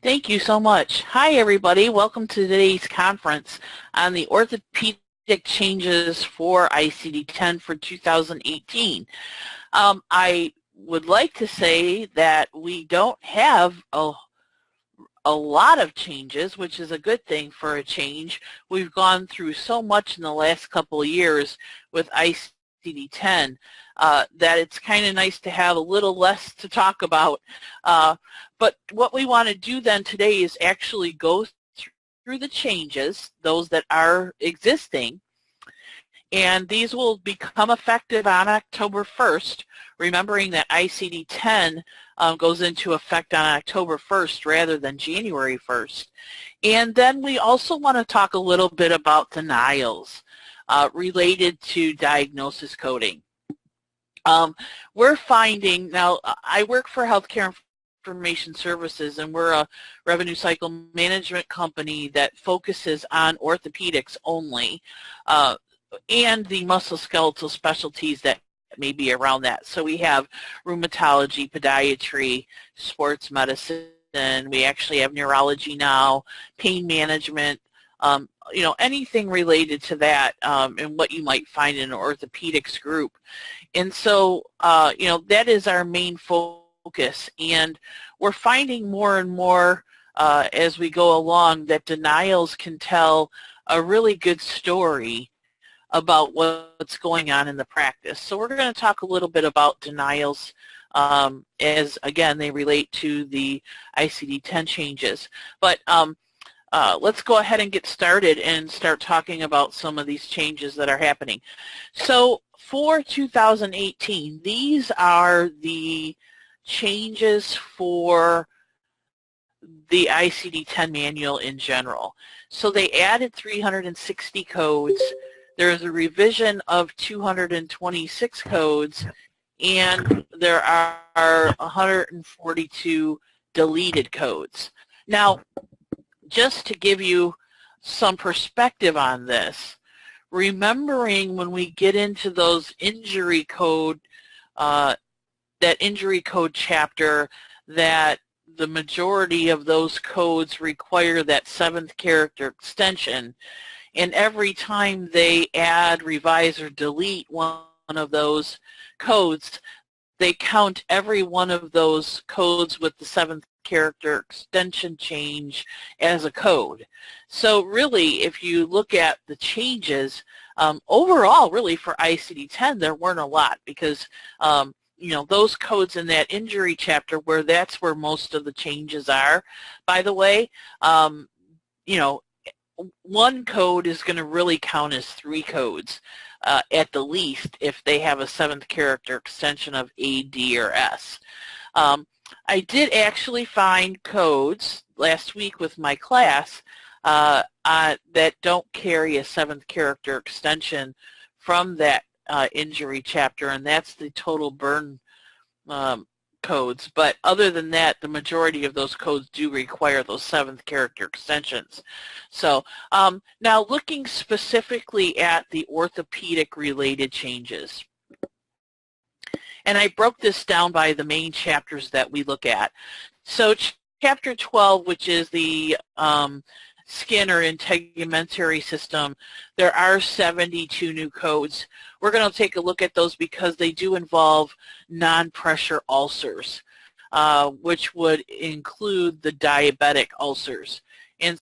Thank you so much. Hi, everybody. Welcome to today's conference on the orthopedic changes for ICD-10 for 2018. I would like to say that we don't have a lot of changes, which is a good thing for a change. We've gone through so much in the last couple of years with ICD-10 that it's kind of nice to have a little less to talk about. But what we want to do then today is actually go through the changes, those that are existing, and these will become effective on October 1st, remembering that ICD-10 goes into effect on October 1st rather than January 1st. And then we also want to talk a little bit about denials related to diagnosis coding. We're finding, now I work for Healthcare Information Services, and we're a revenue cycle management company that focuses on orthopedics only. And the musculoskeletal specialties that may be around that. So we have rheumatology, podiatry, sports medicine, we actually have neurology now, pain management, anything related to that and what you might find in an orthopedics group. And so, that is our main focus. And we're finding more and more as we go along that denials can tell a really good story about what's going on in the practice. So we're going to talk a little bit about denials as, again, they relate to the ICD-10 changes. But let's go ahead and get started and start talking about some of these changes that are happening. So for 2018, these are the changes for the ICD-10 manual in general. So they added 360 codes. There's a revision of 226 codes, and there are 142 deleted codes. Now, just to give you some perspective on this, remembering when we get into those injury code, that injury code chapter, that the majority of those codes require that 7th character extension. And every time they add, revise, or delete one of those codes, they count every one of those codes with the 7th character extension change as a code. So really, if you look at the changes, overall, really for ICD-10, there weren't a lot because those codes in that injury chapter, that's where most of the changes are, by the way, one code is going to really count as 3 codes at the least if they have a 7th character extension of A, D, or S. I did actually find codes last week with my class that don't carry a 7th character extension from that injury chapter, and that's the total burn codes. But other than that, the majority of those codes do require those 7th character extensions. So now looking specifically at the orthopedic related changes. And I broke this down by the main chapters that we look at. So chapter 12, which is the skin or integumentary system, there are 72 new codes. We're going to take a look at those because they do involve non-pressure ulcers, which would include the diabetic ulcers. And